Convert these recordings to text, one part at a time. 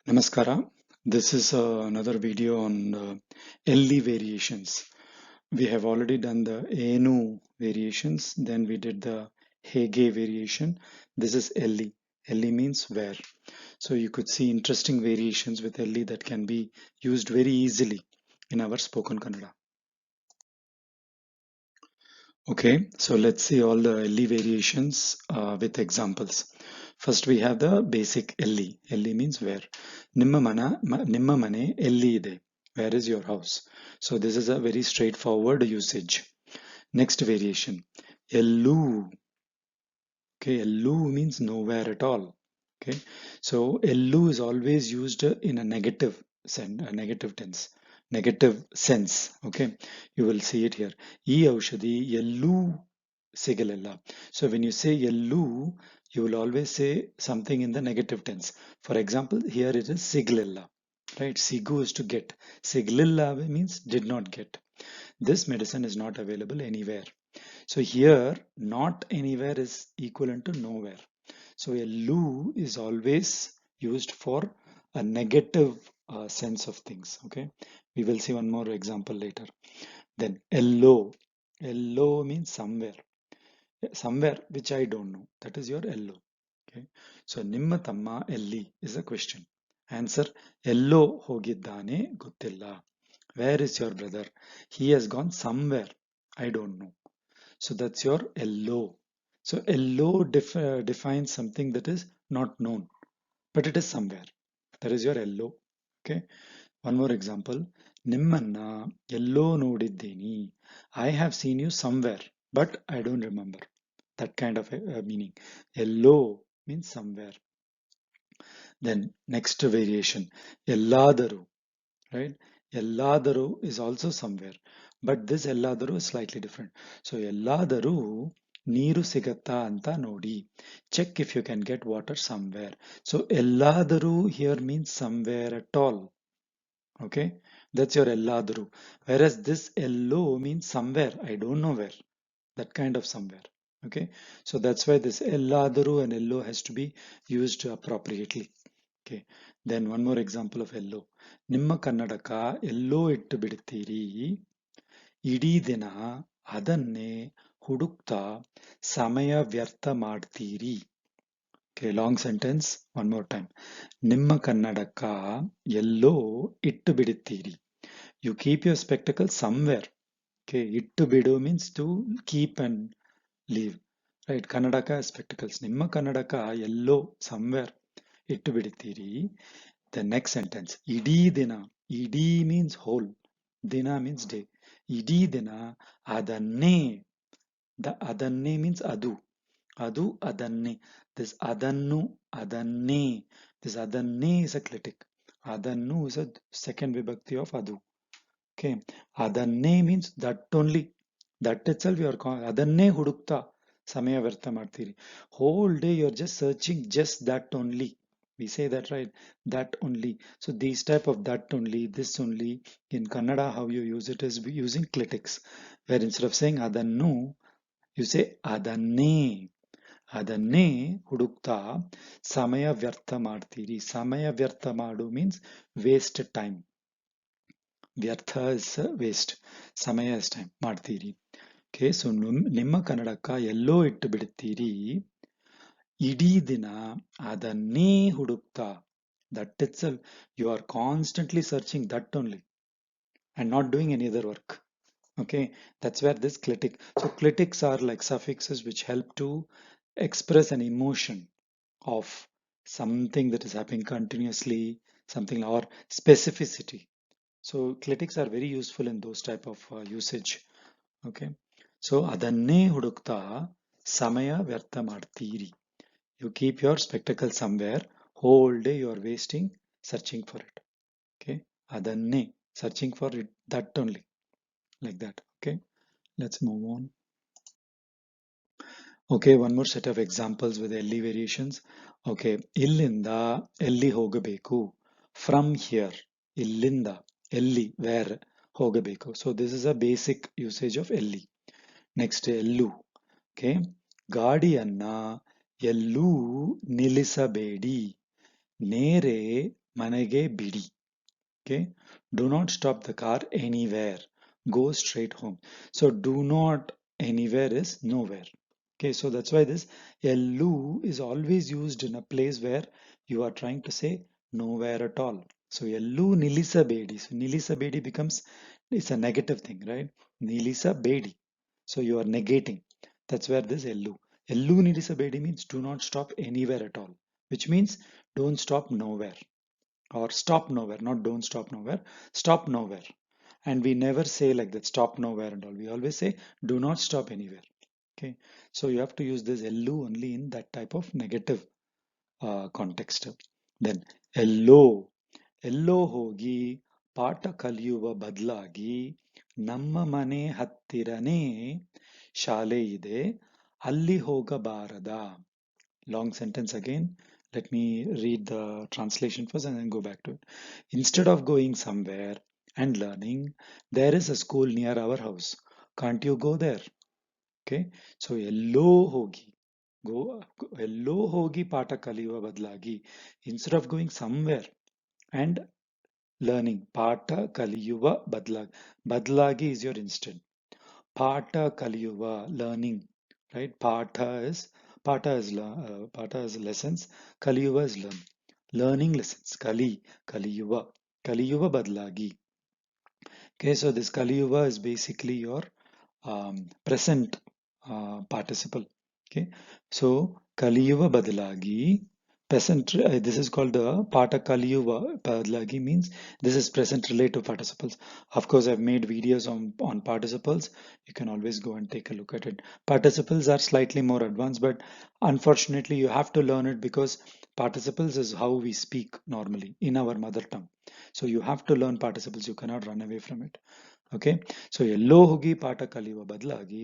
Namaskara. This is another video on LE variations. We have already done the ANU variations, then we did the Hege variation. This is LE. LE means where. So you could see interesting variations with LE that can be used very easily in our spoken Kannada. Okay, so let's see all the LE variations with examples. First we have the basic LE. LE means where. Nimma mane LE ide. Where is your house? So this is a very straightforward usage. Next variation. Ellu. Okay, Ellu means nowhere at all. Okay, so Ellu is always used in a negative tense, negative sense. Okay, you will see it here. E aushadi Ellu sigalella. So when you say Ellu, you will always say something in the negative tense. For example, here it is siglilla. Right, sigu is to get. Siglilla means did not get. This medicine is not available anywhere. So here, not anywhere is equivalent to nowhere. So a lu is always used for a negative sense of things. Okay, we will see one more example later. Then ello. Ello means somewhere, somewhere which I don't know. That is your ello. Okay, so ನಿಮ್ಮ ತಮ್ಮ ಎಲ್ಲಿ is a question. Answer ಎಲ್ಲೋ ಹೋಗಿದ್ದಾನೆ ಗೊತ್ತಿಲ್ಲ. Where is your brother? He has gone somewhere. I don't know. So that's your LO. So LO defines something that is not known, but it is somewhere. That is your LO. Okay. One more example. ನಿಮ್ಮನ್ನ ಎಲ್ಲೋ ನೋಡಿದ್ದೀನಿ. I have seen you somewhere, but I don't remember. That kind of a meaning. Hello means somewhere. Then next variation. ಎಲ್ಲಾದರೂ, right? ಎಲ್ಲಾದರೂ is also somewhere, but this ಎಲ್ಲಾದರೂ is slightly different. So ಎಲ್ಲಾದರೂ ನೀರು ಸಿಗತ್ತಾ ಅಂತ ನೋಡಿ. Check if you can get water somewhere. So ಎಲ್ಲಾದರೂ here means somewhere at all. Okay, that's your ಎಲ್ಲಾದರೂ. Whereas this yellow means somewhere, I don't know where. That kind of somewhere. Okay, so that's why this ಎಲ್ಲಾದರೂ and yellow has to be used appropriately. Okay, then one more example of ಎಲ್ಲೋ. ನಿಮ್ಮ ಕನ್ನಡಕ ಎಲ್ಲೋ ಇಟ್ಟು ಬಿಡ್ತೀರಿ. ಇಡೀ ದಿನ ಅದನ್ನೇ ಹುಡುಕ್ತಾ ಸಮಯ ವ್ಯರ್ಥ ಮಾಡ್ತೀರಿ. Okay, long sentence. One more time. ನಿಮ್ಮ ಕನ್ನಡಕ ಎಲ್ಲೋ ಇಟ್ಟು ಬಿಡುತ್ತೀರಿ. You keep your spectacles somewhere. Okay, ittu bidu means to keep and leave. Right, Kannadaka spectacles. Nimma Kannadaka yellow somewhere. Ittu bidittiri. The next sentence. Idi dina. Idi means whole. Dina means day. Idi dina adanne. The adanne means adu. Adu adanne. This adannu adanne. This adanne is a clitic. Adannu is a second vibhakti of adu. Okay, adanne means that only. That itself you are calling adanne hudukta samaya vyartha ಮಾಡ್ತೀರಿ. Whole day you are just searching just that only. We say that, right? That only. So these type of that only, this only, in Kannada how you use it is using clitics, where instead of saying adannu, you say adanne. ಅದನ್ನೇ ಹುಡುಕ್ತಾ ಸಮಯ ವ್ಯರ್ಥ ಮಾಡ್ತೀರಿ. ಸಮಯ ವ್ಯರ್ಥ ಮಾಡು means waste time. ವ್ಯರ್ಥ is waste. ಸಮಯ is time. ಮಾಡ್ತೀರಿ. Okay, so ನಿಮ್ಮ ಕನ್ನಡಕ ಎಲ್ಲೋ ಇಟ್ಟು ಬಿಡುತ್ತೀರಿ. ಇಡೀ ದಿನ ಅದನ್ನೇ ಹುಡುಕ್ತಾ. That itself, you are constantly searching that only and not doing any other work. Okay, that's where this clitic. So clitics are like suffixes which help to express an emotion of something that is happening continuously, something or specificity. So clitics are very useful in those type of usage. Okay, so adanne hudukta samaya vyartha ಮಾಡ್ತೀರಿ. You keep your spectacles somewhere, whole day you are wasting searching for it. Okay, adanne, searching for it, that only, like that. Okay, let's move on. Okay, one more set of examples with LE variations. Okay, ಇಲ್ಲಿಂದ ಎಲ್ಲಿ ಹೋಗಬೇಕು. From here, ಇಲ್ಲಿಂದ ಎಲ್ಲಿ, where ಹೋಗಬೇಕು. So this is a basic usage of LE. Next, ಎಲ್ಲೂ. Okay, ಗಾಡಿಯನ್ನ ಎಲ್ಲೂ ನಿಲ್ಲಿಸಬೇಡಿ. ನೇರೆ manege bidi. Okay, do not stop the car anywhere, go straight home. So do not anywhere is nowhere. Okay, so that's why this lu is always used in a place where you are trying to say nowhere at all. So lu nilisa bedi, so nilisa bedi becomes, it's a negative thing, right? Nilisa bedi, so you are negating. That's where this lu nilisa bedi means do not stop anywhere at all, which means don't stop nowhere, or stop nowhere, not don't stop nowhere, stop nowhere. And we never say like that, stop nowhere and all. We always say do not stop anywhere. Okay, so you have to use this lu only in that type of negative context. Then ಎಲ್ಲೋ ಎಲ್ಲೋ ಹೋಗಿ ಪಾಠ ಕಲಿಯುವ ಬದಲಾಗಿ ನಮ್ಮ ಮನೆ ಹತ್ತಿರನೇ ಶಾಲೆ ಇದೆ, ಅಲ್ಲಿ ಹೋಗಬಾರದಾ? Long sentence again. Let me read the translation first and then go back to it. Instead of going somewhere and learning, there is a school near our house. Can't you go there? Okay. So ಎಲ್ಲೋ ಹೋಗಿ, go ಎಲ್ಲೋ ಹೋಗಿ ಪಾಠ ಕಲಿಯುವ ಬದಲಾಗಿ, instead of going somewhere and learning, ಪಾಠ ಕಲಿಯುವ ಬದಲಾಗಿ, ಬದಲಾಗಿ is your instant. ಪಾಠ ಕಲಿಯುವ, learning, right? Pata is lessons, kaliyuva is learning lessons, kaliyuva badlagi. Okay, so this kaliyuva is basically your present participle. Okay, so kaliyuva badlagi, present, this is called the pata kaliyuva badlagi, means this is present relative participles. Of course, I've made videos on participles. You can always go and take a look at it. Participles are slightly more advanced, but unfortunately you have to learn it because participles is how we speak normally in our mother tongue. So you have to learn participles, you cannot run away from it. Okay, so ಎಲ್ಲೋ ಹೋಗಿ ಪಾಠ ಕಲಿಯುವ ಬದಲಾಗಿ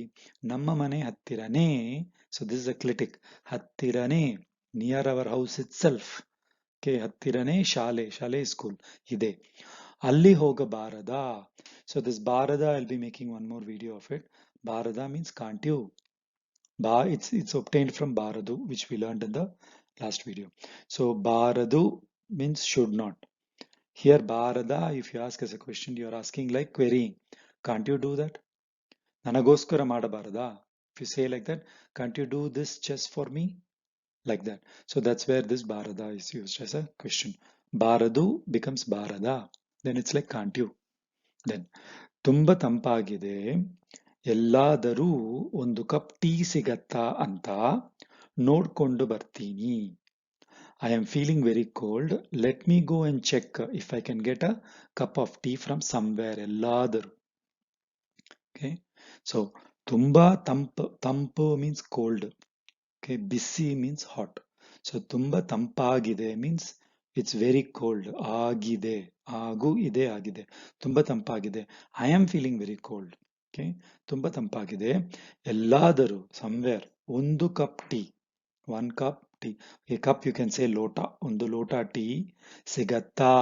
ನಮ್ಮ ಮನೆ ಹತ್ತಿರನೇ, so this is a clitic, ಹತ್ತಿರನೇ, near our house itself. Okay, ಹತ್ತಿರನೇ ಶಾಲೆ, ಶಾಲೆ is school ಇದೆ, ಅಲ್ಲಿ ಹೋಗಬಾರದಾ? So this barada, I'll be making one more video of it. Barada means can't you. It's obtained from baradu, which we learned in the last video. So baradu means should not. Here barada, if you ask as a question, you are asking like querying. Can't you do that? Nanagoskara madabarada. If you say like that, can't you do this just for me? Like that. So that's where this barada is used as a question. Baradu becomes barada. Then it's like can't you. Then ತುಂಬ ತಂಪಾಗಿದೆ, ಎಲ್ಲಾದರೂ ಒಂದು cup tea ಸಿಗತ್ತಾ ಅಂತ ನೋಡ್ಕೊಂಡು ಬರ್ತೀನಿ. I am feeling very cold. Let me go and check if I can get a cup of tea from somewhere. ಎಲ್ಲಾದರೂ. Okay. So ತುಂಬಾ ತಂಪು means cold. Okay. ಬಿಸಿ means hot. So ತುಂಬಾ ತಂಪಾಗಿದೆ means it's very cold. ಆಗಿದೆ, ಆಗು ಇದೆ ಆಗಿದೆ, ತುಂಬಾ ತಂಪಾಗಿದೆ. I am feeling very cold. Okay. ತುಂಬಾ ತಂಪಾಗಿದೆ, ಎಲ್ಲಾದರೂ somewhere, ಒಂದು cup tea, one cup tea. A cup you can say lota, ಒಂದು ಲೋಟ ಟೀ ಸಿಗತ್ತಾ.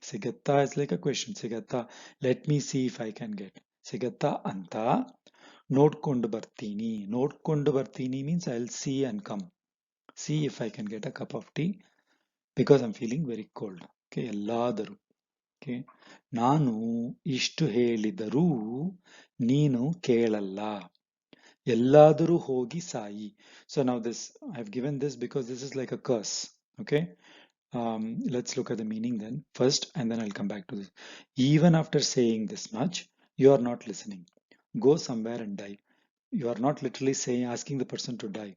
ಸಿಗತ್ತಾ is like a question. ಸಿಗತ್ತಾ, let me see if I can get. ಸಿಗತ್ತಾ ಅಂತ ನೋಡ್ಕೊಂಡು ಬರ್ತೀನಿ. ನೋಡ್ಕೊಂಡು ಬರ್ತೀನಿ means I'll see and come. See if I can get a cup of tea because I'm feeling very cold. Okay, ಎಲ್ಲಾದರೂ. Okay, ನಾನು ಇಷ್ಟು ಹೇಳಿದರೂ ನೀನು ಕೇಳಲ್ಲ, ಎಲ್ಲಾದರೂ ಹೋಗಿ Sai. So now this, I've given this because this is like a curse. Okay, let's look at the meaning then first and then I'll come back to this. Even after saying this much, you are not listening. Go somewhere and die. You are not literally saying, asking the person to die.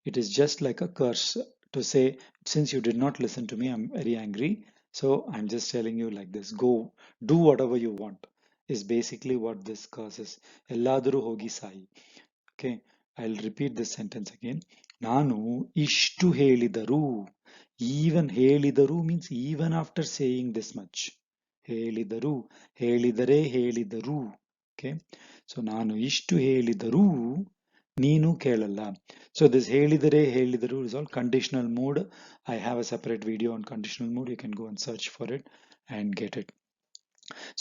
It is just like a curse to say, since you did not listen to me, I'm very angry. So I'm just telling you like this, go do whatever you want, is basically what this curse is. Elladuru hogi sai. Okay, I'll repeat this sentence again. ನಾನು ಇಷ್ಟು ಹೇಳಿದರೂ, even ಹೇಳಿದರೂ means even after saying this much. ಹೇಳಿದರೂ, ಹೇಳಿದರೆ, ಹೇಳಿದರೂ. Okay, so ನಾನು ಇಷ್ಟು ಹೇಳಿದರೂ ನೀನು ಕೇಳಲ್ಲ. So this ಹೇಳಿದರೆ, ಹೇಳಿದರೂ is all conditional mood. I have a separate video on conditional mood. You can go and search for it and get it.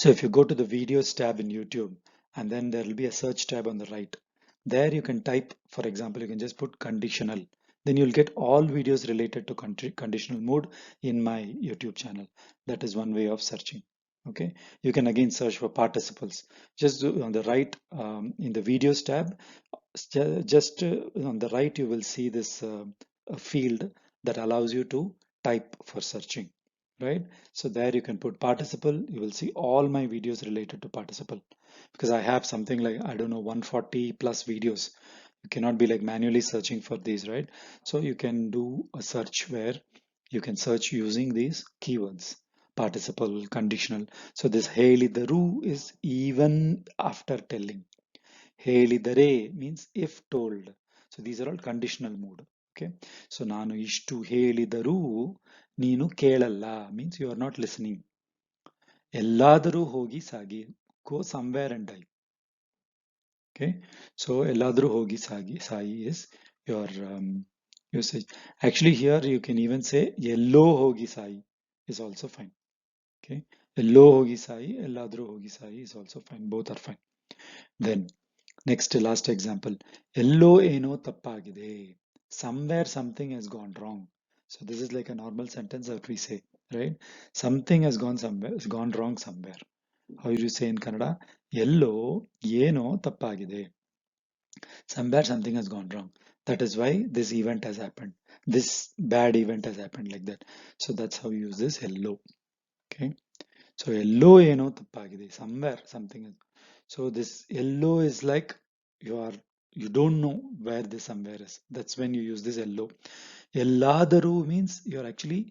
So if you go to the videos tab in YouTube, and then there will be a search tab on the right. There you can type, for example, you can just put conditional. then you'll get all videos related to conditional mood in my YouTube channel. That is one way of searching. Okay, you can again search for participles. Just on the right, in the videos tab, just on the right, you will see this a field that allows you to type for searching, right? So there you can put participle. You will see all my videos related to participle, because I have something like, I don't know, 140 plus videos. You cannot be like manually searching for these, right? So you can do a search where you can search using these keywords: participle, conditional. So this ಹೇಳಿದರು is even after telling. ಹೇಳಿದರೆ means if told. So these are all conditional mood. Okay, so ನಾನು ಇಷ್ಟು ಹೇಳಿದರೂ ನೀನು ಕೇಳಲ್ಲ means you are not listening. ಎಲ್ಲಾದರೂ ಹೋಗಿ ಸಾಗಿ, go somewhere and die. Okay, so ಎಲ್ಲಾದರೂ ಹೋಗಿ Sai is your usage. Actually here you can even say ಎಲ್ಲೋ ಹೋಗಿ Sai is also fine. Okay, ಎಲ್ಲೋ ಹೋಗಿ ಸಾಯಿ, ಎಲ್ಲಾದರೂ ಹೋಗಿ Sai is also fine. Both are fine. Then next, last example. ಎಲ್ಲೋ ಏನೋ ತಪ್ಪಾಗಿದೆ. Somewhere something has gone wrong. So this is like a normal sentence that we say, right? Something has gone somewhere, has gone wrong somewhere. How do you say in Kannada? ಎಲ್ಲೋ ಏನೋ ತಪ್ಪಾಗಿದೆ. Somewhere something has gone wrong. That is why this event has happened. This bad event has happened like that. So that's how you use this yellow. Okay. So ಎಲ್ಲೋ ಏನೋ ತಪ್ಪಾಗಿದೆ. Somewhere something is. So this yellow is like you don't know where this somewhere is. That's when you use this yellow. Elladaru means you're actually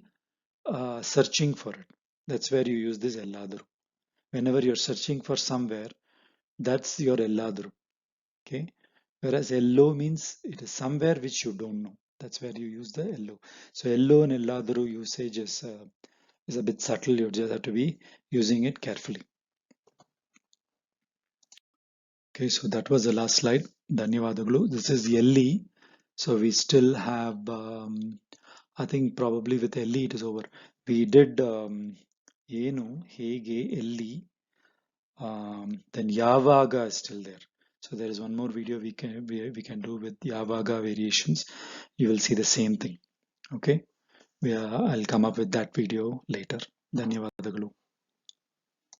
searching for it. That's where you use this elladaru. Whenever you're searching for somewhere, that's your elladaru. Okay. Whereas yellow means it is somewhere which you don't know. That's where you use the yellow. So yellow and elladaru usage is a bit subtle. You just have to be using it carefully. Okay, so that was the last slide. Dhanyavadagalu. This is Ellie. So we still have, I think probably with Ellie it is over. We did Enu, Hege, Ellie, then Yavaga is still there. So there is one more video we can do with Yavaga variations. You will see the same thing. Okay, I'll come up with that video later. Dhanyavadagalu.